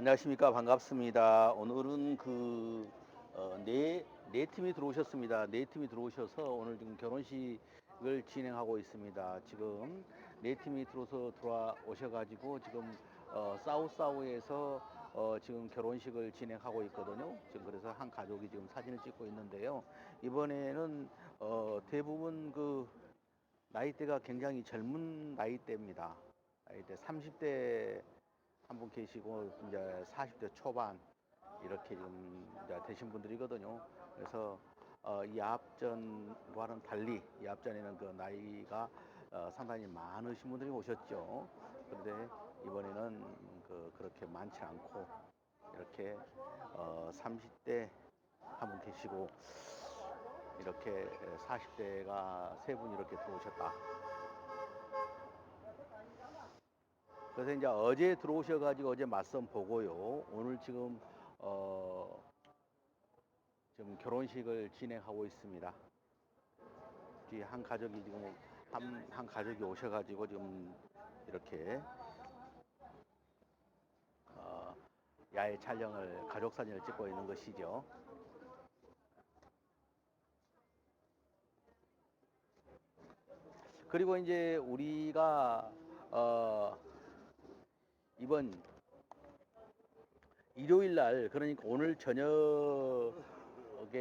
안녕하십니까. 반갑습니다. 오늘은 네 팀이 들어오셨습니다. 네 팀이 들어오셔서 오늘 지금 결혼식을 진행하고 있습니다. 지금 네 팀이 들어오셔가지고 지금 사우사우에서 지금 결혼식을 진행하고 있거든요. 지금 그래서 한 가족이 지금 사진을 찍고 있는데요. 이번에는 대부분 나이대가 굉장히 젊은 나이대입니다. 나이대 30대 한 분 계시고 이제 40대 초반 이렇게 지금 이제 되신 분들이거든요. 그래서 이 앞전과는 달리 이 앞전에는 그 나이가 상당히 많으신 분들이 오셨죠. 그런데 이번에는 그렇게 많지 않고 이렇게 30대 한 분 계시고 이렇게 40대가 세 분 이렇게 들어오셨다. 그래서 이제 어제 들어오셔가지고 어제 맞선 보고요. 오늘 지금 결혼식을 진행하고 있습니다. 뒤에 한 가족이 지금 한 가족이 오셔가지고 지금 이렇게 어, 야외 촬영을 가족 사진을 찍고 있는 것이죠. 그리고 이제 우리가 이번 일요일 날 그러니까 오늘 저녁에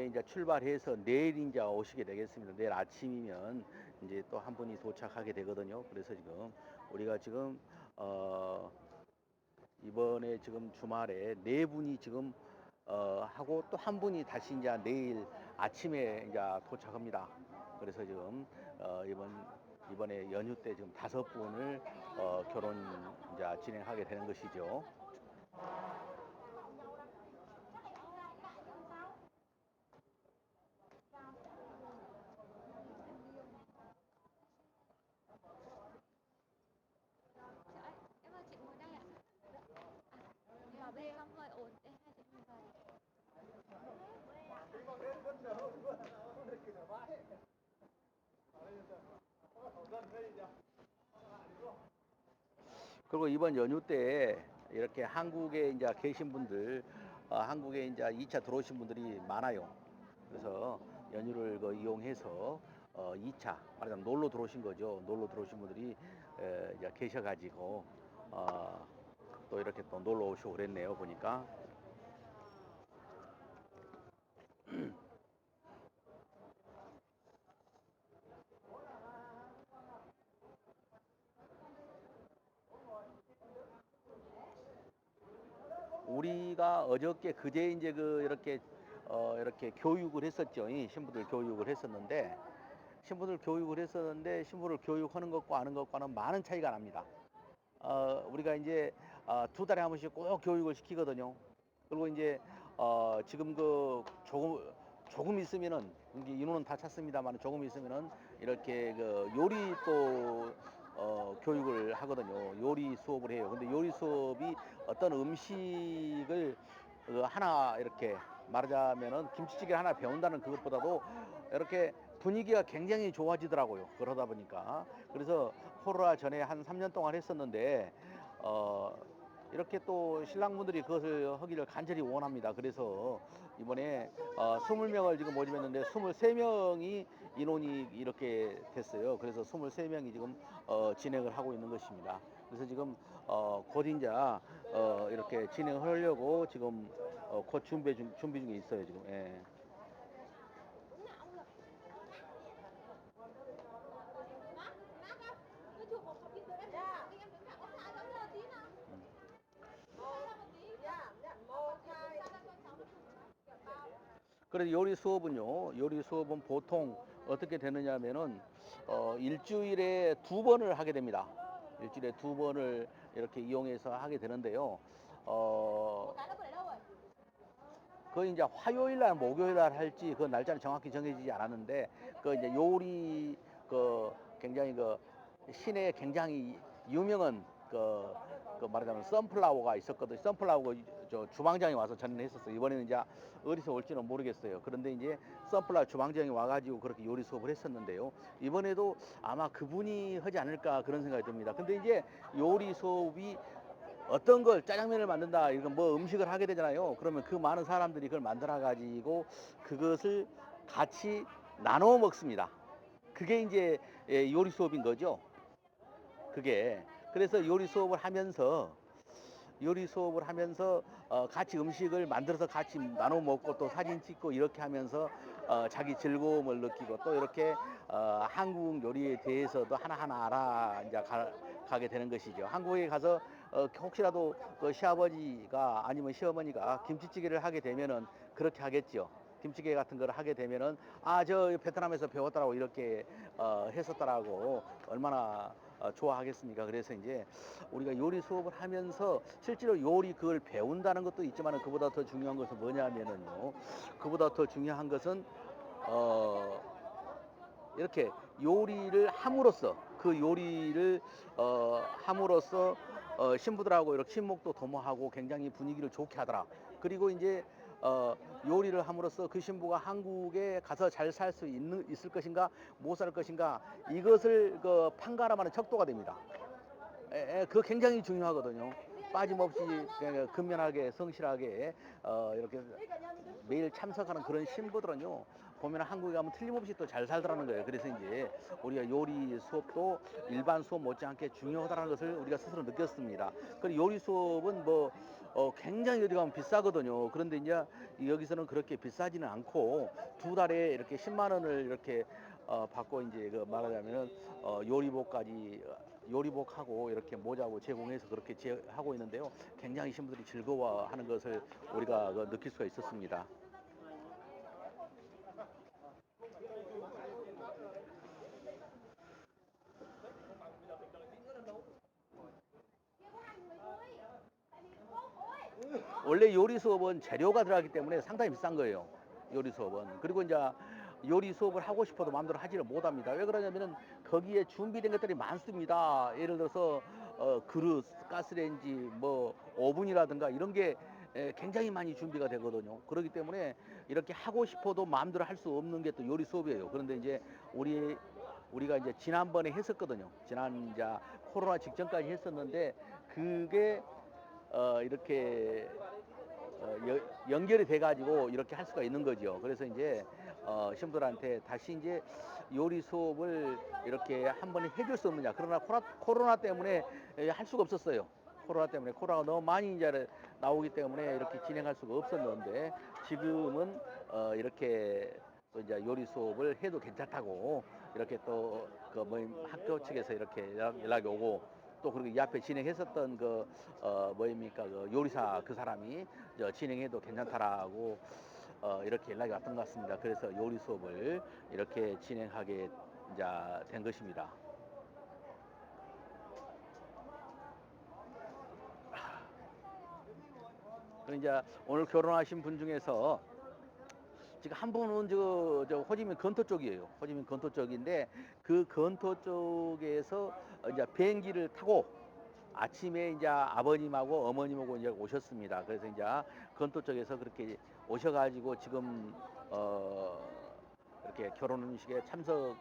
이제 출발해서 내일 이제 오시게 되겠습니다. 내일 아침이면 이제 또 한 분이 도착하게 되거든요. 그래서 지금 우리가 지금 이번에 지금 주말에 네 분이 지금 하고 또 한 분이 다시 이제 내일 아침에 이제 도착합니다. 그래서 지금 이번에 연휴 때 지금 다섯 분을 결혼 이제 진행하게 되는 것이죠. Em ơi chị ngồi đây ạ. Vào bên không hơi ồn. Đây hai chị ngồi vào. 그리고 이번 연휴 때 이렇게 한국에 이제 계신 분들, 한국에 이제 2차 들어오신 분들이 많아요. 그래서 연휴를 이용해서 2차, 말하자면 놀러 들어오신 거죠. 놀러 들어오신 분들이 이제 계셔가지고 어, 또 이렇게 또 놀러 오시고 그랬네요. 보니까. 우리가 어저께 그제 이제 이렇게 교육을 했었죠. 이 신부들 교육을 했었는데 신부를 교육하는 것과 아는 것과는 많은 차이가 납니다. 우리가 이제 두 달에 한 번씩 꼭 교육을 시키거든요. 그리고 이제 지금 조금 있으면은 이제 인원은 다 찼습니다만 조금 있으면은 이렇게 요리 또 교육을 하거든요. 요리 수업을 해요. 근데 요리 수업이 어떤 음식을 하나 이렇게 말하자면은 김치찌개 하나 배운다는 그것보다도 이렇게 분위기가 굉장히 좋아지더라고요. 그러다 보니까 그래서 코로나 전에 한 3년 동안 했었는데 어, 이렇게 또 신랑분들이 그것을 하기를 간절히 원합니다. 그래서 이번에 20명을 지금 모집했는데 23명이 인원이 이렇게 됐어요. 그래서 23명이 지금 진행을 하고 있는 것입니다. 그래서 지금 곧 이제 이렇게 진행을 하려고 지금 곧 준비 중에 있어요. 지금. 예. Nó chụp một cặp kia rồi em đứng thẳng đi, em đứng thẳng có xa giống như là tí nào. Xa một tí. Một, hai. Xa ra cho cháu nó chụp kiểu bao. 그래서 요리 수업은 보통 어떻게 되느냐면은 일주일에 두 번을 하게 됩니다. 일주일에 두 번을 이렇게 이용해서 하게 되는데요. Một 어, cái nó vừa đấy đâu rồi? 그 이제 화요일 날, 목요일 날 할지 그 날짜는 정확히 정해지지 않았는데 그 이제 요리 굉장히 시내에 굉장히 유명한 말하자면 선플라워가 있었거든요. 선플라워가 저 주방장이 와서 전에 했었어요. 이번에는 이제 어디서 올지는 모르겠어요. 그런데 이제 선플라워 주방장이 와가지고 그렇게 요리 수업을 했었는데요. 이번에도 아마 그분이 하지 않을까 그런 생각이 듭니다. 근데 이제 요리 수업이 어떤 걸 짜장면을 만든다, 이건 뭐 음식을 하게 되잖아요. 그러면 그 많은 사람들이 그걸 만들어 가지고 그것을 같이 나눠 먹습니다. 그게 이제 요리 수업인 거죠. 그게. 그래서 요리 수업을 하면서 같이 음식을 만들어서 같이 나눠 먹고 또 사진 찍고 이렇게 하면서 자기 즐거움을 느끼고 또 이렇게 한국 요리에 대해서도 하나하나 가게 되는 것이죠. 한국에 가서 혹시라도 그 시아버지가 아니면 시어머니가 김치찌개를 하게 되면은 그렇게 하겠죠. 김치찌개 같은 걸 하게 되면은 아, 저 베트남에서 배웠더라고 이렇게 했었더라고 얼마나 좋아하겠습니까? 그래서 이제 우리가 요리 수업을 하면서 실제로 요리 그걸 배운다는 것도 있지만 그보다 더 중요한 것은 뭐냐면은요. 그보다 더 중요한 것은 어 이렇게 요리를 함으로써 그 요리를 함으로써 신부들하고 이렇게 친목도 도모하고 굉장히 분위기를 좋게 하더라. 그리고 이제 요리를 함으로써 그 신부가 한국에 가서 잘 살 수 있을 것인가 못 살 것인가 이것을 그 판가름하는 척도가 됩니다. 그거 굉장히 중요하거든요. 빠짐없이 그냥 근면하게 성실하게 이렇게 매일 참석하는 그런 신부들은요. 보면 한국에 가면 틀림없이 또 잘 살더라는 거예요. 그래서 이제 우리가 요리 수업도 일반 수업 못지않게 중요하다는 것을 우리가 스스로 느꼈습니다. 그리고 요리 수업은 뭐 굉장히 어디 가면 비싸거든요. 그런데 이제 여기서는 그렇게 비싸지는 않고 두 달에 이렇게 10만 원을 이렇게 받고 이제 그 말하자면은 요리복까지 요리복하고 이렇게 모자고 제공해서 그렇게 하고 있는데요. 굉장히 신부들이 즐거워하는 것을 우리가 느낄 수가 있었습니다. 원래 요리 수업은 재료가 들어가기 때문에 상당히 비싼 거예요. 요리 수업은. 그리고 이제 요리 수업을 하고 싶어도 마음대로 하지를 못합니다. 왜 그러냐면은 거기에 준비된 것들이 많습니다. 예를 들어서 그릇, 가스레인지, 뭐 오븐이라든가 이런 게 굉장히 많이 준비가 되거든요. 그렇기 때문에 이렇게 하고 싶어도 마음대로 할 수 없는 게 또 요리 수업이에요. 그런데 이제 우리가 이제 지난번에 했었거든요. 지난 이제 코로나 직전까지 했었는데 그게 이렇게 연결이 돼가지고 이렇게 할 수가 있는 거죠. 그래서 이제 신부들한테 다시 이제 요리 수업을 이렇게 한 번에 해줄 수 없느냐. 그러나 코로나 때문에 할 수가 없었어요. 코로나 때문에 코로나가 너무 많이 이제 나오기 때문에 이렇게 진행할 수가 없었는데 지금은 이렇게 또 이제 요리 수업을 해도 괜찮다고 이렇게 또 그 모임 학교 측에서 이렇게 연락이 오고 또 그리고 이 앞에 진행했었던 그 뭐입니까 그 요리사 그 사람이 진행해도 괜찮다라고 이렇게 연락이 왔던 것 같습니다. 그래서 요리 수업을 이렇게 진행하게 이제 된 것입니다. 그리고 이제 오늘 결혼하신 분 중에서 지금 한 분은 저 호지민 건토 쪽이에요. 호지민 건토 쪽인데 그 건토 쪽에서 이제 비행기를 타고 아침에 이제 아버님하고 어머님하고 이제 오셨습니다. 그래서 이제 건도 쪽에서 그렇게 오셔가지고 지금 이렇게 결혼 음식에 참석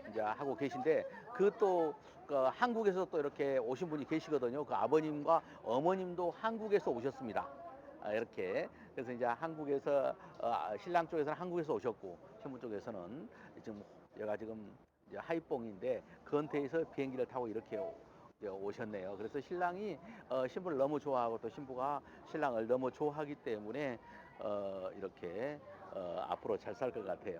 이제 하고 계신데 그 또 그 한국에서 또 이렇게 오신 분이 계시거든요. 그 아버님과 어머님도 한국에서 오셨습니다. 이렇게 그래서 이제 한국에서 신랑 쪽에서는 한국에서 오셨고 신부 쪽에서는 지금 얘가 지금 이제 하이뽕인데 건태에서 비행기를 타고 이렇게 오셨네요. 그래서 신랑이 신부를 너무 좋아하고 또 신부가 신랑을 너무 좋아하기 때문에 이렇게 앞으로 잘 살 것 같아요.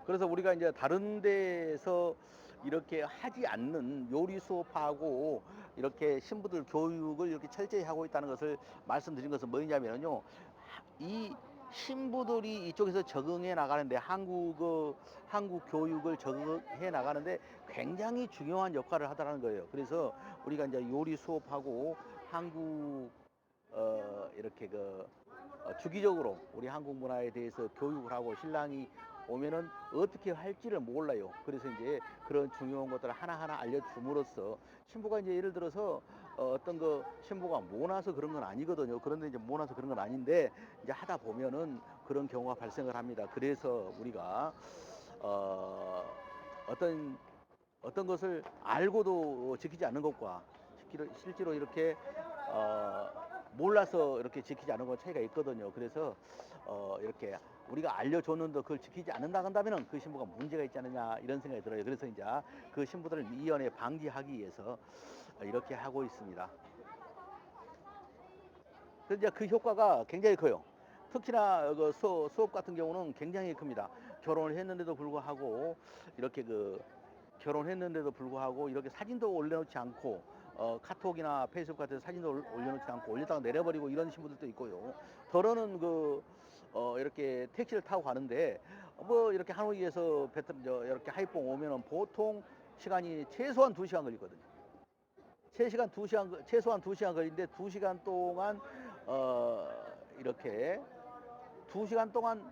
그래서 우리가 이제 다른 데서 이렇게 하지 않는 요리 수업하고 이렇게 신부들 교육을 이렇게 철저히 하고 있다는 것을 말씀드린 것은 뭐냐면요. 이 신부들이 이쪽에서 적응해 나가는데 한국 교육을 적응해 나가는데 굉장히 중요한 역할을 하더라는 거예요. 그래서 우리가 이제 요리 수업하고 한국 이렇게 주기적으로 우리 한국 문화에 대해서 교육을 하고 신랑이 오면은 어떻게 할지를 몰라요. 그래서 이제 그런 중요한 것들을 하나하나 알려줌으로써 신부가 이제 예를 들어서 어떤 거 신부가 모나서 그런 건 아니거든요. 그런데 이제 모나서 그런 건 아닌데 이제 하다 보면은 그런 경우가 발생을 합니다. 그래서 우리가 어, 어떤 어떤 것을 알고도 지키지 않는 것과 실제로 이렇게 어, 몰라서 이렇게 지키지 않은 건 차이가 있거든요. 그래서 이렇게 우리가 알려줬는데 그걸 지키지 않는다 한다면은 그 신부가 문제가 있지 않느냐 이런 생각이 들어요. 그래서 이제 그 신부들을 미연에 방지하기 위해서 이렇게 하고 있습니다. 그래서 이제 그 효과가 굉장히 커요. 특히나 수업 같은 경우는 굉장히 큽니다. 결혼을 했는데도 불구하고 이렇게 결혼했는데도 불구하고 이렇게 사진도 올려놓지 않고 카톡이나 페이스북 같은 사진도 올려놓지 않고 올렸다가 내려버리고 이런 신부들도 있고요. 더러는 이렇게 택시를 타고 가는데 뭐 이렇게 하노이에서 이렇게 하이퐁 오면은 보통 시간이 최소한 2시간 걸리거든요. 최소한 2시간 걸리는데 2시간 동안 어, 이렇게 2시간 동안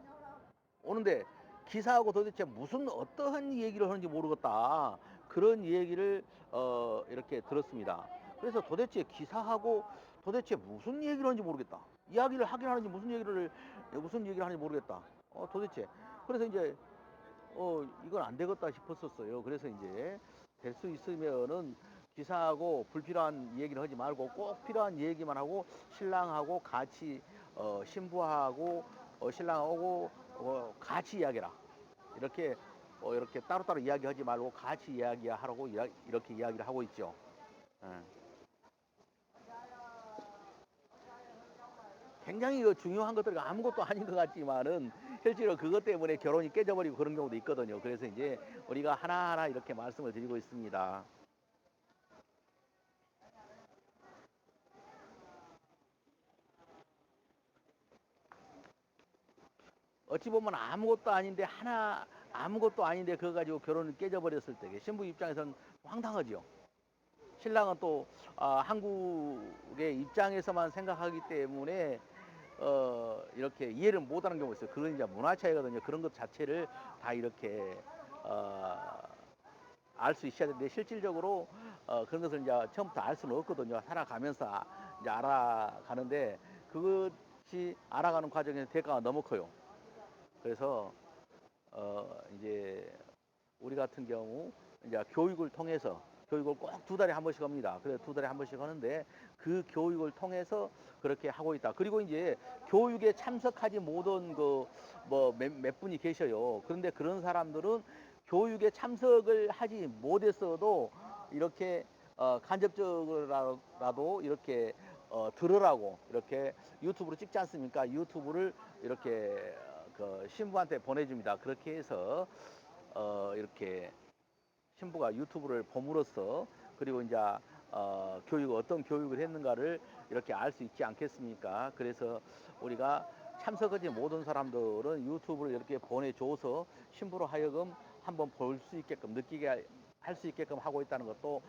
오는데 기사하고 도대체 무슨 어떠한 얘기를 하는지 모르겠다. 그런 얘기를 이렇게 들었습니다. 그래서 도대체 기사하고 도대체 무슨 얘기를 하는지 모르겠다. 이야기를 하긴 하는지 무슨 얘기를 하는지 모르겠다. 도대체 그래서 이제 이건 안 되겠다 싶었었어요. 그래서 이제 될 수 있으면은 기사하고 불필요한 얘기를 하지 말고 꼭 필요한 얘기만 하고 신랑하고 같이 신부하고 신랑하고 같이 이야기라. 이렇게 이렇게 따로따로 이야기하지 말고 같이 이야기하라고 이렇게 이야기를 하고 있죠. 예. 굉장히 중요한 것들이 아무것도 아닌 것 같지만은 실제로 그것 때문에 결혼이 깨져버리고 그런 경우도 있거든요. 그래서 이제 우리가 하나하나 이렇게 말씀을 드리고 있습니다. 어찌 보면 아무것도 아닌데 그거 가지고 결혼이 깨져버렸을 때 신부 입장에서는 황당하죠. 신랑은 또 한국의 입장에서만 생각하기 때문에 이렇게 이해를 못하는 경우가 있어요. 그건 이제 문화 차이거든요. 그런 것 자체를 다 이렇게 어, 알 수 있어야 되는데 실질적으로 그런 것을 이제 처음부터 알 수는 없거든요. 살아가면서 이제 알아가는데 그것이 알아가는 과정에서 대가가 너무 커요. 그래서 이제 우리 같은 경우 이제 교육을 통해서 교육을 꼭 2달에 한 번씩 합니다. 그래서 2달에 한 번씩 하는데 그 교육을 통해서 그렇게 하고 있다. 그리고 이제 교육에 참석하지 못한 몇 분이 계셔요. 그런데 그런 사람들은 교육에 참석을 하지 못했어도 이렇게 간접적으로라도 이렇게 들으라고 이렇게 유튜브로 찍지 않습니까? 유튜브를 이렇게 신부한테 보내줍니다. 그렇게 해서 이렇게 신부가 유튜브를 봄으로써 그리고 이제 어떤 교육을 했는가를 이렇게 알 수 있지 않겠습니까? 그래서 우리가 참석하지 못한 사람들은 유튜브를 이렇게 보내줘서 신부로 하여금 한번 볼 수 있게끔 느끼게 할 수 있게끔 하고 있다는 것도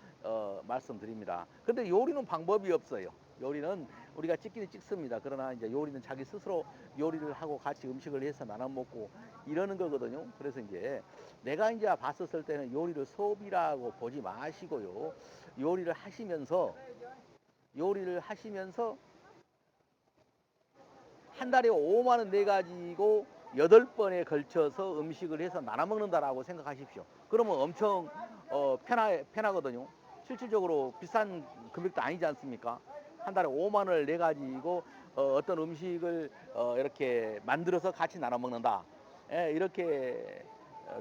말씀드립니다. 근데 요리는 방법이 없어요. 요리는 우리가 찍기는 찍습니다. 그러나 이제 요리는 자기 스스로 요리를 하고 같이 음식을 해서 나눠 먹고 이러는 거거든요. 그래서 이제 내가 이제 봤었을 때는 요리를 소비라고 보지 마시고요. 요리를 하시면서 요리를 하시면서 한 달에 5만 원 내 가지고 8번에 걸쳐서 음식을 해서 나눠 먹는다라고 생각하십시오. 그러면 엄청 편하거든요. 실질적으로 비싼 금액도 아니지 않습니까? 한 달에 5만 원을 내 가지고 어떤 음식을 이렇게 만들어서 같이 나눠 먹는다. 예, 이렇게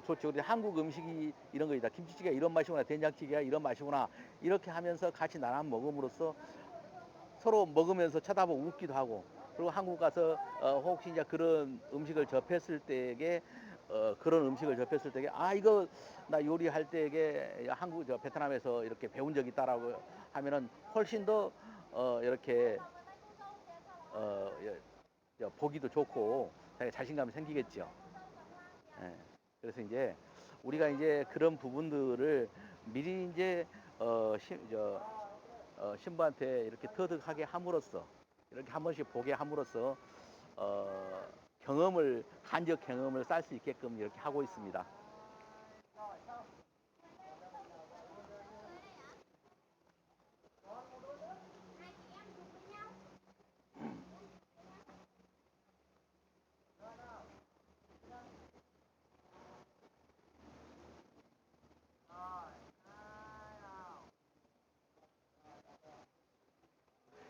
좋죠. 우리 한국 음식이 이런 거이다. 김치찌개 이런 맛이구나. 된장찌개가 이런 맛이구나. 이렇게 하면서 같이 나눠 먹음으로써 서로 먹으면서 쳐다보고 웃기도 하고 그리고 한국 가서 혹시 이제 그런 음식을 접했을 때에 그런 음식을 접했을 때에 이거 나 요리할 때에 한국 베트남에서 이렇게 배운 적 있다라고 하면은 훨씬 더 이렇게 어, 보기도 좋고 자신감이 생기겠죠. 예. 그래서 이제 우리가 이제 그런 부분들을 미리 이제 신부한테 이렇게 터득하게 함으로써 이렇게 한 번씩 보게 함으로써 간접 경험을 쌓을 수 있게끔 이렇게 하고 있습니다.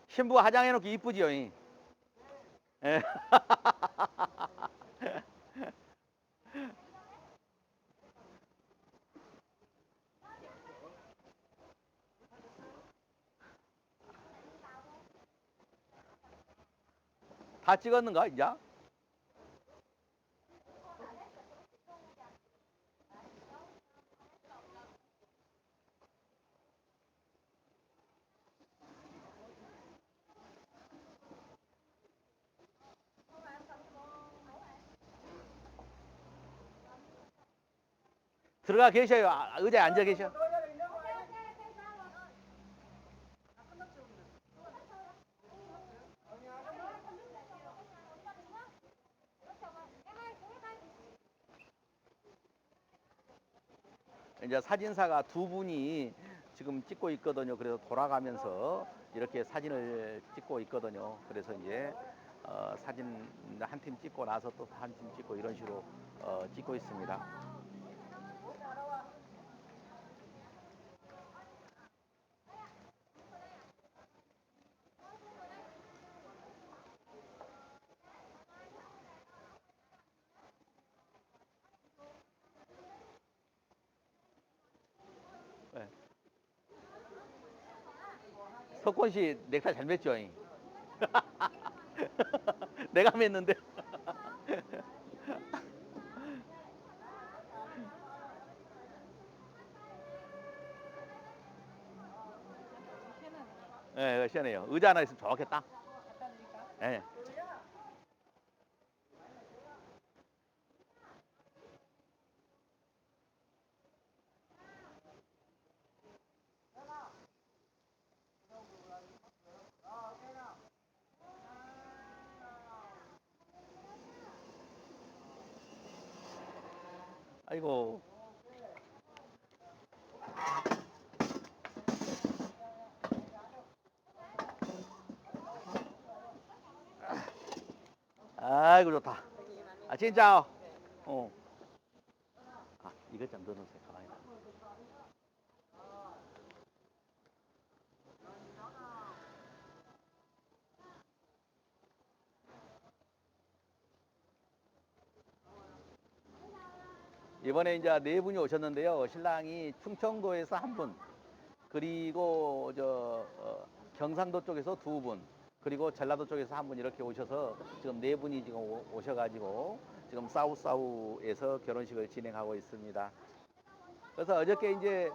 신부 화장해놓기 이쁘지요? 이? 예. 다 찍었는가 이제? 들어가 계셔요. 의자에 앉아 계셔. 이제 사진사가 두 분이 지금 찍고 있거든요. 그래서 돌아가면서 이렇게 사진을 찍고 있거든요. 그래서 이제 사진 한 팀 찍고 나서 또 한 팀 찍고 이런 식으로 찍고 있습니다. 네. 석권 씨 넥타이 잘 맸죠? 잉? 내가 맸는데. 네, 시원해요. 의자 하나 있으면 좋겠다. 네. 아이고. 아이고 좋다. 아 진짜. 어. 아 이것 좀 넣어놓으세요. 가만히. 이번에 이제 네 분이 오셨는데요. 신랑이 충청도에서 한 분, 그리고 경상도 쪽에서 두 분, 그리고 전라도 쪽에서 한 분 이렇게 오셔서 지금 네 분이 지금 오셔가지고 지금 싸우에서 결혼식을 진행하고 있습니다. 그래서 어저께 이제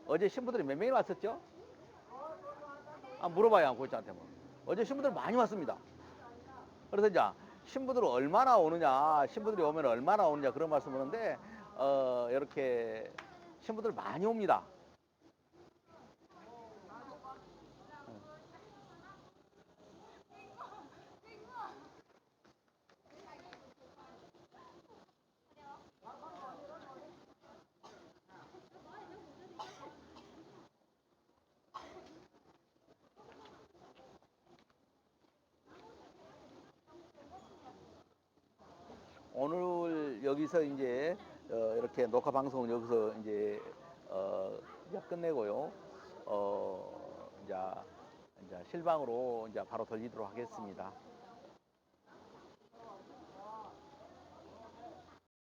어제 신부들이 몇 명이 왔었죠? 아, 물어봐요, 고객한테 뭐. 어제 신부들 많이 왔습니다. 그래서 이제 신부들 얼마나 오느냐, 신부들이 오면 얼마나 오느냐 그런 말씀 하는데 이렇게 신부들 많이 옵니다. 오늘 여기서 이제 이렇게 녹화 방송은 여기서 이제 끝내고요. 이제 실방으로 이제 바로 돌리도록 하겠습니다.